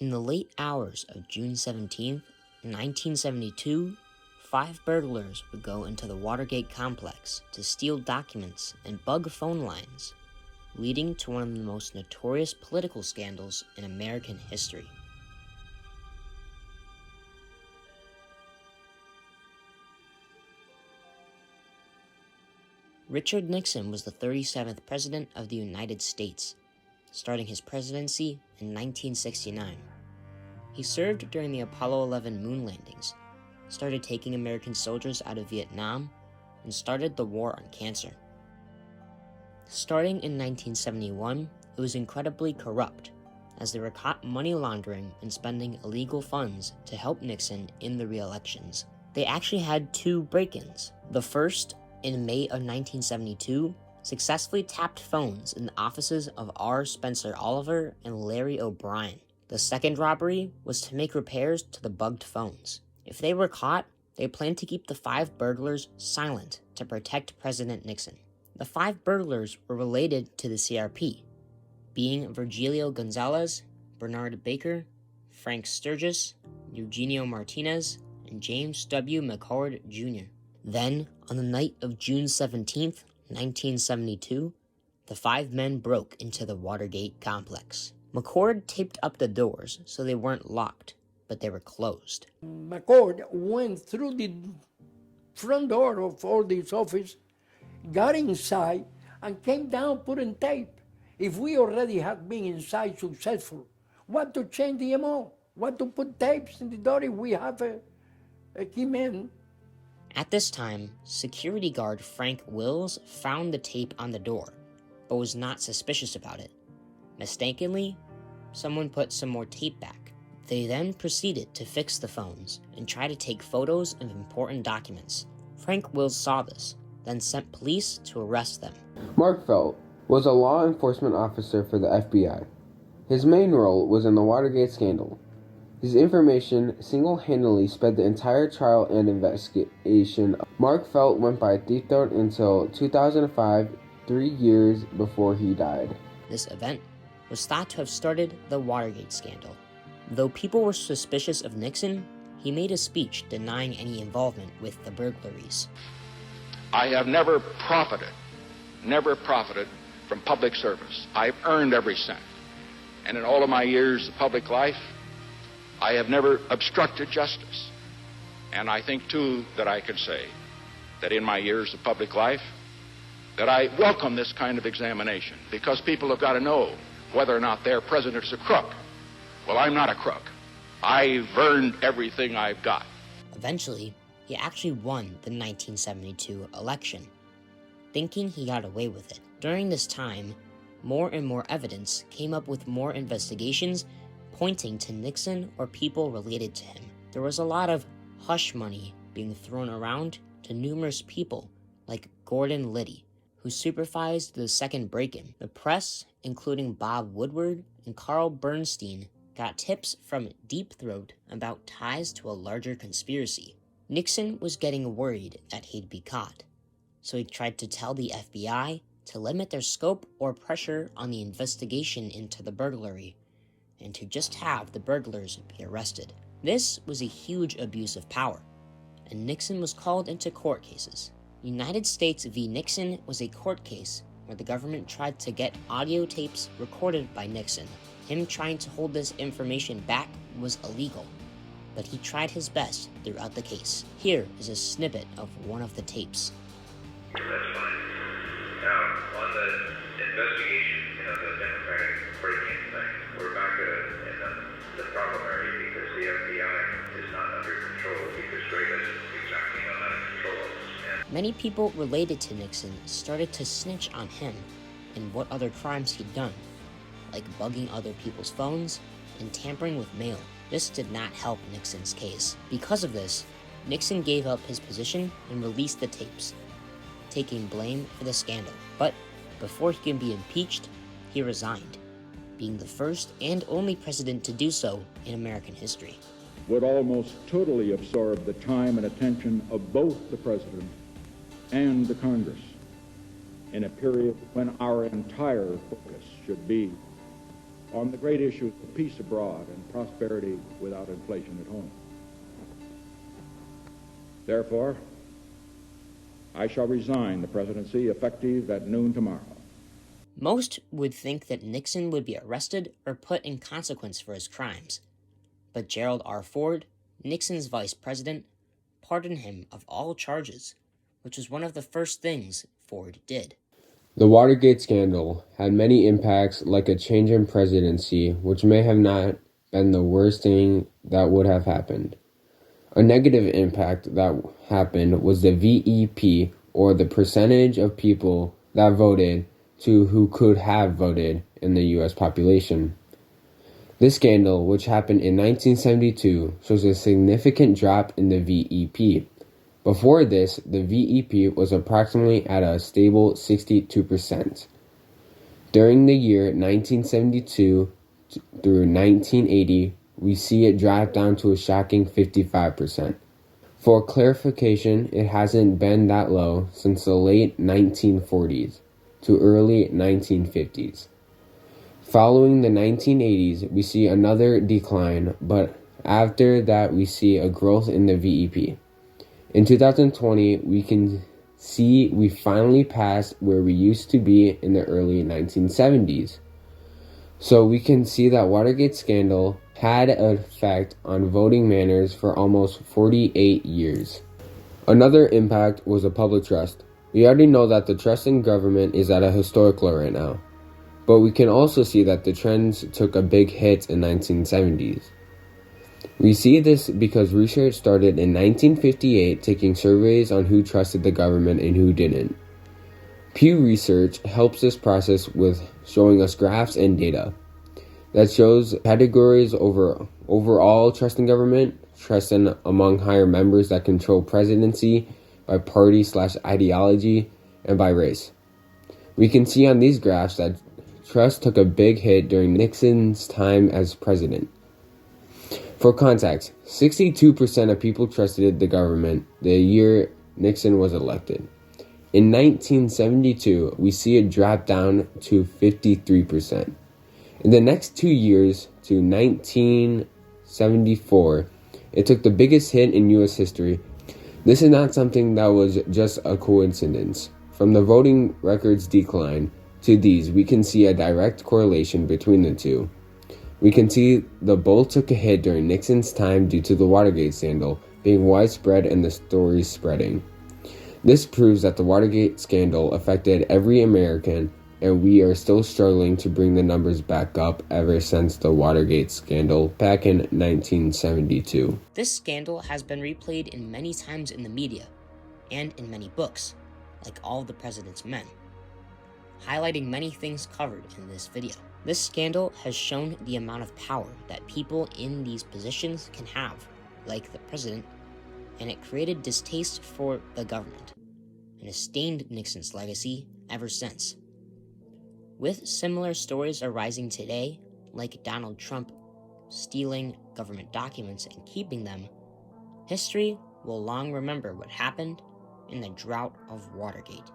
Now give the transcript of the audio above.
In the late hours of June 17, 1972, 5 burglars would go into the Watergate complex to steal documents and bug phone lines, leading to one of the most notorious political scandals in American history. Richard Nixon was the 37th President of the United States, starting his presidency in 1969. He served during the Apollo 11 moon landings, started taking American soldiers out of Vietnam, and started the war on cancer. Starting in 1971, it was incredibly corrupt, as they were caught money laundering and spending illegal funds to help Nixon in the re-elections. They actually had 2 break-ins. The first, in May of 1972, successfully tapped phones in the offices of R. Spencer Oliver and Larry O'Brien. The second robbery was to make repairs to the bugged phones. If they were caught, they planned to keep the 5 burglars silent to protect President Nixon. The 5 burglars were related to the CRP, being Virgilio Gonzalez, Bernard Baker, Frank Sturgis, Eugenio Martinez, and James W. McCord Jr. Then, on the night of June 17, 1972, the 5 men broke into the Watergate complex. McCord taped up the doors so they weren't locked, but they were closed. McCord went through the front door of all this office, got inside, and came down putting tape. If we already had been inside successful, what to change the MO? What to put tapes in the door if we have a key man? At this time, security guard Frank Wills found the tape on the door, but was not suspicious about it. Mistakenly, someone put some more tape back. They then proceeded to fix the phones and try to take photos of important documents. Frank Wills saw this, then sent police to arrest them. Mark Felt was a law enforcement officer for the FBI. His main role was in the Watergate scandal. His information single-handedly sped the entire trial and investigation. Mark Felt went by Deep Throat until 2005, 3 years before he died. This event was thought to have started the Watergate scandal. Though people were suspicious of Nixon, he made a speech denying any involvement with the burglaries. I have never profited from public service. I've earned every cent. And in all of my years of public life, I have never obstructed justice. And I think, too, that I can say that in my years of public life, that I welcome this kind of examination, because people have got to know whether or not their president's a crook. Well, I'm not a crook. I've earned everything I've got. Eventually, he actually won the 1972 election, thinking he got away with it. During this time, more and more evidence came up with more investigations pointing to Nixon or people related to him. There was a lot of hush money being thrown around to numerous people, like Gordon Liddy, who supervised the second break-in. The press, including Bob Woodward and Carl Bernstein, got tips from Deep Throat about ties to a larger conspiracy. Nixon was getting worried that he'd be caught, so he tried to tell the FBI to limit their scope or pressure on the investigation into the burglary, and to just have the burglars be arrested. This was a huge abuse of power, and Nixon was called into court cases. United States v. Nixon was a court case where the government tried to get audio tapes recorded by Nixon. Him trying to hold this information back was illegal, but he tried his best throughout the case. Here is a snippet of one of the tapes. That's fine. Now, on the investigation, the Democratic break-in thing, we're back in the problem area because the FBI is not under control because Gray doesn't exactly know how to control us. Many people related to Nixon started to snitch on him and what other crimes he'd done, like bugging other people's phones and tampering with mail. This did not help Nixon's case. Because of this, Nixon gave up his position and released the tapes, taking blame for the scandal. But before he can be impeached, he resigned, being the first and only president to do so in American history. Would almost totally absorb the time and attention of both the president and the Congress in a period when our entire focus should be on the great issue of peace abroad and prosperity without inflation at home. Therefore, I shall resign the presidency effective at noon tomorrow. Most would think that Nixon would be arrested or put in consequence for his crimes. But Gerald R. Ford, Nixon's vice president, pardoned him of all charges, which was one of the first things Ford did. The Watergate scandal had many impacts, like a change in presidency, which may have not been the worst thing that would have happened. A negative impact that happened was the VEP, or the percentage of people that voted to who could have voted in the U.S. population. This scandal, which happened in 1972, shows a significant drop in the VEP. Before this, the VEP was approximately at a stable 62%. During the year 1972 through 1980, we see it drop down to a shocking 55%. For clarification, it hasn't been that low since the late 1940s to early 1950s. Following the 1980s, we see another decline, but after that we see a growth in the VEP. In 2020, we can see we finally passed where we used to be in the early 1970s. So we can see that Watergate scandal had an effect on voting manners for almost 48 years. Another impact was the public trust. We already know that the trust in government is at a historic low right now. But we can also see that the trends took a big hit in the 1970s. We see this because research started in 1958 taking surveys on who trusted the government and who didn't. Pew Research helps this process with showing us graphs and data that shows categories over overall trust in government, trust in among higher members that control presidency, by party/ideology, and by race. We can see on these graphs that trust took a big hit during Nixon's time as president. For context, 62% of people trusted the government the year Nixon was elected. In 1972, we see it drop down to 53%. In the next 2 years, to 1974, it took the biggest hit in U.S. history. This is not something that was just a coincidence. From the voting records decline to these, we can see a direct correlation between the two. We can see the both took a hit during Nixon's time due to the Watergate scandal being widespread and the stories spreading. This proves that the Watergate scandal affected every American, and we are still struggling to bring the numbers back up ever since the Watergate scandal back in 1972. This scandal has been replayed in many times in the media and in many books, like All of the President's Men, highlighting many things covered in this video. This scandal has shown the amount of power that people in these positions can have, like the president, and it created distaste for the government, and has stained Nixon's legacy ever since. With similar stories arising today, like Donald Trump stealing government documents and keeping them, history will long remember what happened in the Drought of Watergate.